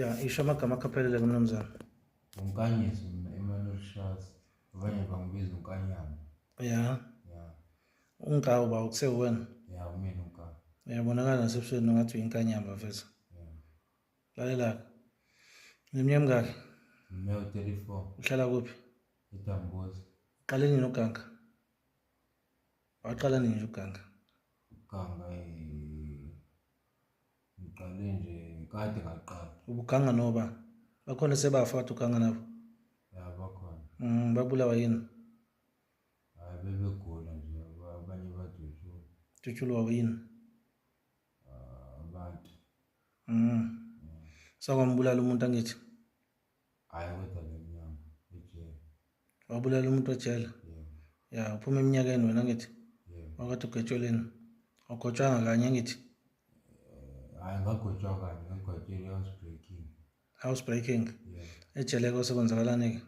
Ya isho amagama akaphelele kumnumzana. Unkanyisi mina Emmanuel Shas. Abanye bangibiza unkanyama. Ya. Unkawu ba ukusewena. Ya umina unkawu. Uyabonakala nasebusweni ngathi uyinkanyamba mfethu. Lalela. Neminyaka mingaki? Ngimeo 34. Uhlala kuphi? eDambozi. Uqale nini uganga? Waqala nini uganga? Uganga ngiqale nje kade ngaqala. Ubuganga noba? Bakhona sebafa wathi uganga nabo? Ya bakhona. Babulawa yini? Hayi bebegula nje abanye badutshulwa. Dutshulwa yini? Abantu. Sakwambulala umuntu angithi? Hayi kodwa lemnyama ejele. Wabulala umuntu ejele? Ya, uphuma eminyakeni wena ngithi? Wakade ugwetsheleni? Awugotshwanga kanye ngithi? Hayi ngagotshwa kanye, ngagotshela i-housebreaking. Housebreaking? Ejele kwasekwenzakalani-ke?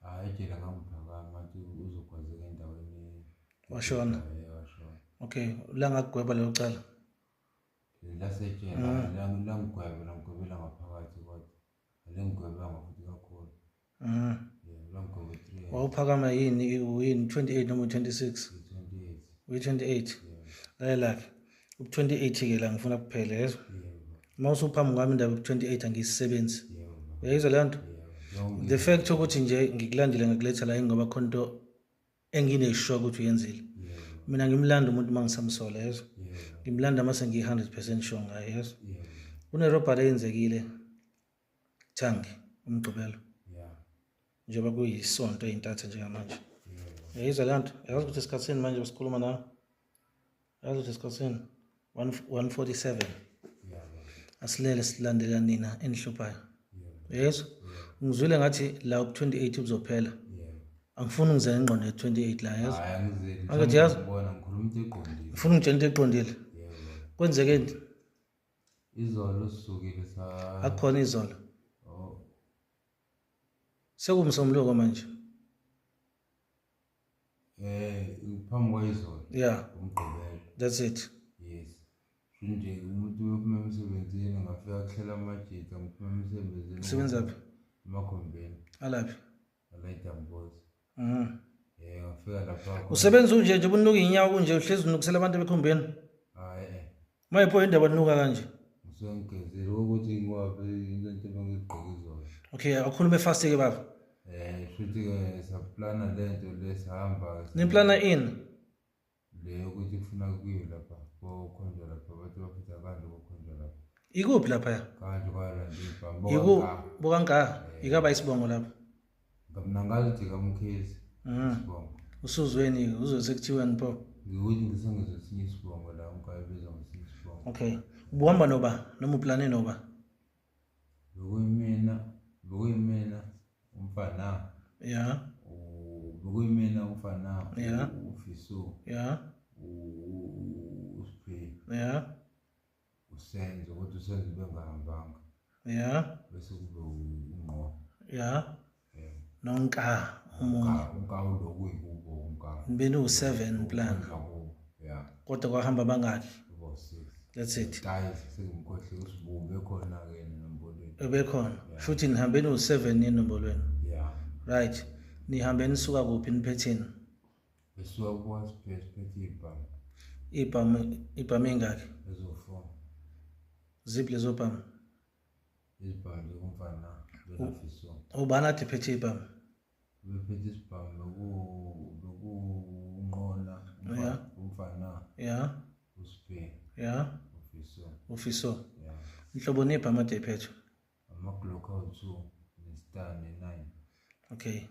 Hayi ejele ngamphakama athi uzokwazeka endaweni. Washona? Washona. Okay, langakugweba lelo cala? Lasejele langigwebela ngaphakathi kodwa alengigwebanga futhi kakhulu. Langigwebe 3 years. Wawuphakama yini 28 noma 26? 28. Uyi-28? Layela-ke ubu-28-ke la ngifuna kuphele yezwa. Uma usuphambi kwami indaba yobu-28 angiyisisebenzi. Uyayizwa leyo nto? The fact ukuthi nje ngikulandile ngakuletha la ngoba khona into enginesure ukuthi uyenzile. Mina ngimlanda umuntu uma ngisamsola yezwa. Ngimlanda mase ngiyi-100% sure ngaye yezwa. Kunerobhari eyenzekile Thangi umgqibelo. Njengoba kuyisonto eyintathu njengamanje. Uyayizwa leyo nto? Yazi ukuthi isikhathini manje sikhuluma nawe? Yazi ukuthi isikhathini 1:47. Asilele silandela nina enihluphayo. Uyayizwa? Ngizwile ngathi la ku-28 uzophela. Angifuni ungizele ingqondo ye-28 la yazi. Angathi yazi? Ngikhuluma into eqondile. Ngifuna ungitshela into eqondile. Kwenzekeni? Izolo sisukile akukhona izolo. Sekumsombuluko manje. Phambi kwayizolo. Yeah. Umgqibelo. That's it. Yes. Nje umuntu uyophuma emsebenzini ngafika kuhlela amajita ngiphuma emsebenzini. Usebenza kuphi? Emakhombeni. Alaphi? EDambozi. Ngafika lapha. Usebenza nje ubunuka inyawo kunje uhlezi unukisela abantu bekhombeni? Hayi. Mayipho indaba nuka kanje. Ngizongezela ukuthi ngiwabe into engigqoke izolo. Okay, akhulume fast ke baba. Futhi ke saplana lento lesihamba. Niplana ini? Le ukuthi kufuna kuyiwe lapha kokhonjwa lapha bathi bafisa kanti kokhonjwa lapha. Ikuphi lapha ya? Kanti kwala ndibhambo. Bokanga, ikaba isibongo lapha. Ngamna ngathi kamkhezi. Isibongo. Usuzweni uzosekuthiwa nipho. Ngikuthi ngisengenza esinye isibongo la ungayibiza ngesinye isibongo. Okay. Ubuhamba noba noma uplane noba? Bekuyimina umfana. Yeah. Bekuyimina umfana. Yeah. Ufiso. Yeah. Uspray. Yeah. Usenze ukuthi usenze bengahambanga. Yeah. Bese kube ungqo. Yeah. Nonka umunye. Unka lokuyikubo unka. Nibeni u7 plan. Yeah. Kodwa kwahamba bangaki? 6. That's it. Guys, sengimkhohle usibumbe khona ke nombolweni. Ebekhona. Futhi nihambeni u7 enombolweni. Yeah. Right. Nihambeni suka kuphi niphetheni? Besuka kwaSiphethe ibhamu engaki? Ezo4. Ziphi lezo bhamu? Izibhamu kumfana benafiso. Ubani athi phethe ibhamu? Bephethe isibhamu lokunqona umfana. Yeah. Uspray. Yeah. Ufiso. Yeah. Inhlobo nebhamu ade iphethe? Ama-Glock 2 ne-Star ne-9. Okay.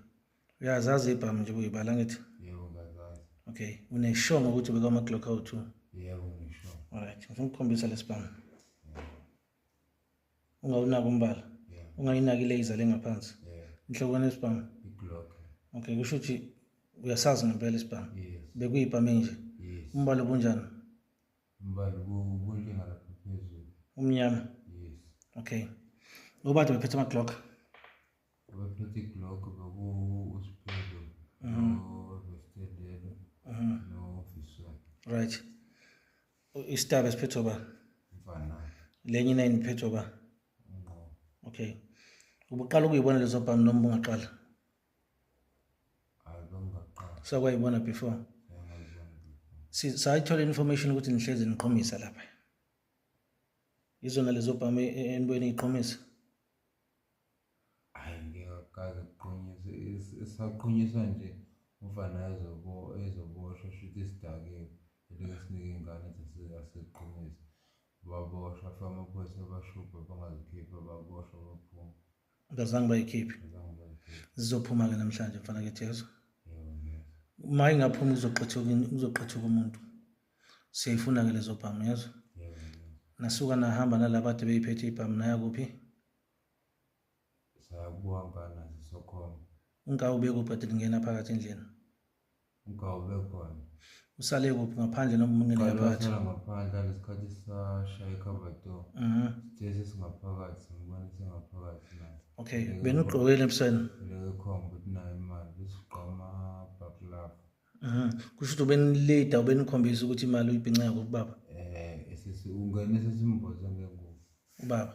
Uyazazi ibhamu nje uyibala ngithi? Yebo ngazazi. Okay. Uneshow ukuthi ubeka ama-Glock 2? Yebo ngisho. Alright. Ngifuna ukukhombisa lesibhamu. Ungawunaki umbala? Ungayinaki ilaser lengaphansi? Inhlobo nesibhamu? iGlock. Okay, kusho ukuthi uyasazi ngempela isibhamu? Yes. Bekuyibhamu enje? Yes. Umbala obunjani? Umbala ubunjenga lapha phezulu. Umnyama? Yes. Okay. Ubade bephethe ama-Glock? Bephethe iGlock bekuSpray. No-Vested. No-Fiso. Right. Istab esiphethe ba? Mfana. Lenye 9 iphethe ba? Okay. Ubuqala ukuyibona lezo bhamu noma ungaqala? Bengingaqala. Sakwayibona before. Sayithola information ukuthi nihlezi niqhumisa lapha. Izona lezo bhamu enibweni iqhumisa. Hayi ngiyakaze kuqhunyiswe esaqhunyiswa nje umfana ezoboshwa shuthi isidakile esinike ingane asiqhumisa baboshwa afika amaphoyisa abashubha bangazikhipha baboshwa baphuma. Ngazange bayikhiphe. Zizophuma-ke namhlanje mfana kithi yezo. Uma ingaphumi uzoqethuka umuntu. Siyayifuna-ke lezo bhamu yezo. Nasuka nahamba nalabade beyiphethe ibhamu naya kuphi? Sayabuhambana sisokhona. Ungawube kuphi ade ngena phakathi endlini? Ungawube khona. Usale kuphi ngaphandle noma ungene phakathi? Usala ngaphandle lesikhathi sashaya icover door. Sithe singaphakathi singibona singaphakathi naye. Okay, benugqokile ebusweni. Lekhomba ukuthi nayo imali besiqoma backlap. Kusho ukuthi ubenilida ubenikhombisa ukuthi imali uyibhinceka kubaba. Ungene sesimboze ngengubo. Ubaba.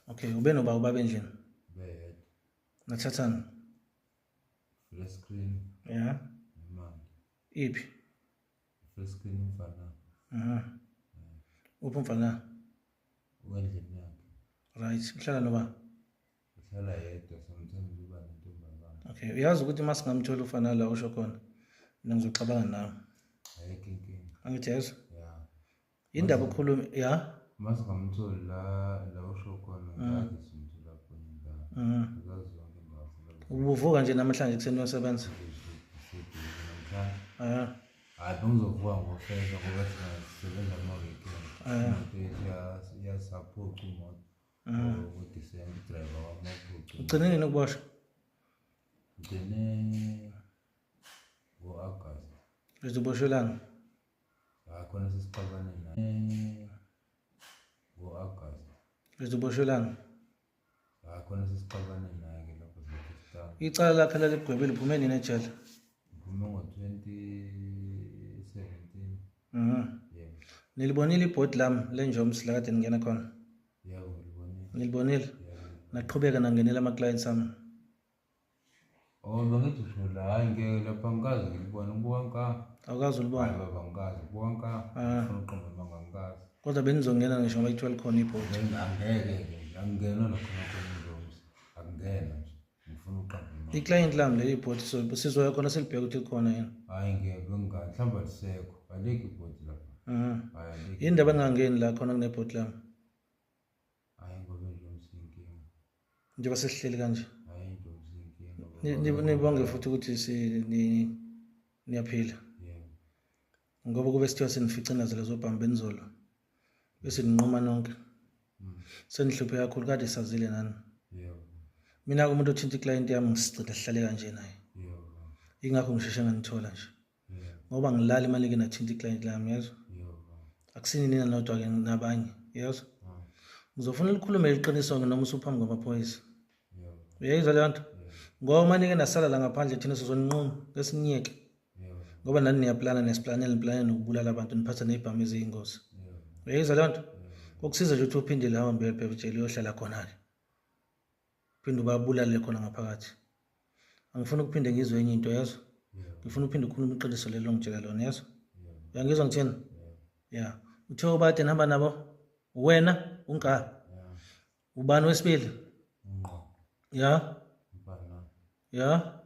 Okay, ubenoba ubaba endlini. Bed. Nathathana. Full screen. Yeah. Imali. Iphi? Full screen umfana. Uphi umfana? Uendlini yakhe. Right, uhlala noba? Uhlala yedwa sometimes uba nentombazana. Okay, uyazi ukuthi uma singamthola ufana la usho khona mina ngizoxabana nawe. Ayikho inkinga. Angithi yezo? Yeah. Indaba ukhuluma ya? Uma singamtholi la usho khona ngathi simthola khona la. Uzazi zonke indaba. Ubuvuka nje namhlanje kuseni uyosebenza? Hayi bengizovuka ngofeza ngoba sisebenza ama-weekend. Iyasaphoqa imoto. Ngo-December driver wamaphoqa. Ugcine nini ukuboshwa? Ngigcine ngo-August. Uzoboshelana? Khona sesixabane naye ngo-August. Uzoboshelana? Khona sesixabane naye-ke lapho sikhistana. Icala lakhe laligwebile uphume nini ejele? Ngiphume ngo-2017. Yebo. Nilibonile ibhodi lami lenjoms la kade ningena khona? Yebo ngilibonile. Nilibonile? Naqhubeka nangenela ama-clients ami? Bengithi usho la, hayi ngeke lapha ngikazi ngilibona ngibuka nka. Awukazi ulibona? Hayi baba ngikazi ngibuka nka. Ngifuna uqamba mangangikazi. Kodwa benizongena ngisho ngoba ithiwa likhona ibhodi. Angeke angingena nakhona khona akungena nje. Ngifuna uqamba. I-client lami leli ibhodi sizoya khona silibheka ukuthi likhona yini? Hayi ngeke ngingani mhlawumbe alisekho. Alikho ibhodi lapha. Hayi alikho. Yini ndaba engangeni la khona kunebhodi lami? Hayi ngoba nje umsinkinga. Njengoba sesihleli kanje. Hayi nje umsinkinga. Nibonge futhi ukuthi niyaphila. Yebo. Ngoba kube sithiwa senifice nazo lezo bhamu benizolo. Bese ninquma nonke. Senihluphe kakhulu kade sazile nani. Yebo. Mina umuntu othinta iclient yami ngisicela sihlale kanje naye. Yebo. Ingakho ngisheshe nganithola nje. Yebo. Ngoba ngilala imali ke nathinta iclient lami yezo. Yebo. Akusini nina nodwa ke nabanye yezo. Ngizofuna likhulume iqiniso noma usuphambi kwamaphoyisa. Yebo. Uyayizwa le nto? Ngoba manje ke nasala la ngaphandle thina sizonquma ngesinyeke. Yebo. Ngoba nani niyaplana nesiplanela nokubulala abantu niphatha nezibhamu eziyingozi. Uyayizwa le nto? Kokusiza nje ukuthi uphinde la hambe phela uyohlala khona ke. Phinde ubabulale khona ngaphakathi. Angifuni ukuphinde ngizwe enye into yezo. Ngifuna uphinde ukhuluma iqiniso lelo ngitshela lona yezo. Uyangizwa ngithini? Yeah. Uthe ubade nihamba nabo? Wena unka? Ubani wesibili? Ngqo. Ya. Mfana. Ya.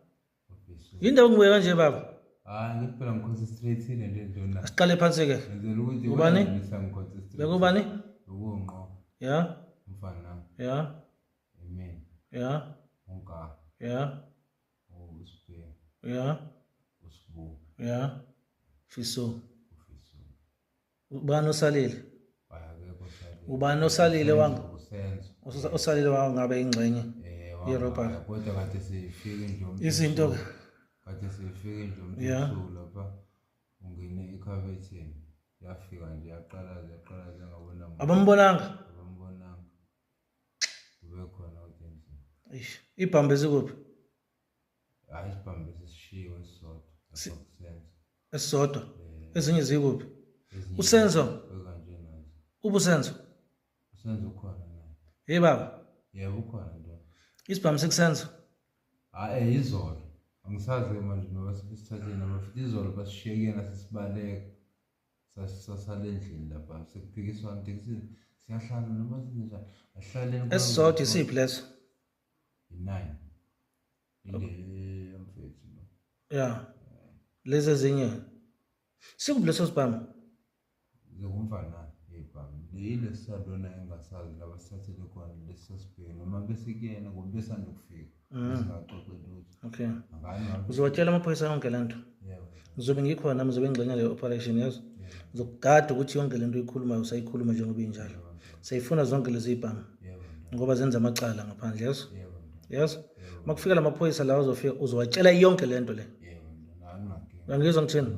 Office. Yindawo ngibuye kanje baba. Hayi ngiphela ngiconcentrate le nto na. Asiqale phansi ke. Ngenzela ukuthi Ubani? ngiconcentrate. Bekubani? Ubungqo. Ya. Mfana. Ya. Amen. Ya. Unka. Ya. Usipe. Ya. Usibu. Ya. Fiso. Ufiso. Ubani osalile? Bayakekho salile. Ubani osalile wangu? Usenzo. Osalile wangu ngabe ingxenye. Europa. Kodwa kade sifike nje Izinto ke. kade sifike nje umthulu lapha ungene ekhabetheni. Yafika nje yaqala ngabona. Abambonanga? Abambonanga. Kube khona uTenzi. Eish, ibhambe ezikuphi? Hayi isibhambe sesishiwe isodwa. Akusenzo. Esisodwa. Ezinye zikuphi? Usenzo. Kanje nazo. Ubusenzo. Usenzo khona naye. Hey baba, Yebo ukhona nto. Isibhamu sekusenza. Hayi izolo. Angisazi manje noba sisithatheni noma futhi izolo basishiyekena sesibaleka. Sasale endlini lapha sekuphikiswana tekisini. Siyahlala noma sinjani. Asihlaleni Esisodwa isiphi leso? i9. Ile mfethu lo. Ya. Lezi ezinye. Sikuphi leso sibhamu? Zokumfana yebhamu. Ile sisadona engasazi laba sithathele khona lesasibheke noma bese kuyena ngoba besanda ukufika. Singaxoxe lutho. Okay. Ngani ngabe? Uzowatshela amaphoyisa yonke lento. Yebo. Ngizobe ngikhona nami ngizobe ngingxenye le operation yazo. Ngizokugada ukuthi yonke lento uyikhulumayo usayikhuluma njengoba injalo. Sayifuna zonke lezi ibhamu Yebo. ngoba zenza amacala ngaphandle yazo. Yebo. Yes. Makufika lamaphoyisa la uzofika uzowatshela yonke lento le. Yebo. Nami ngakinga. Ngangizwa ngithini?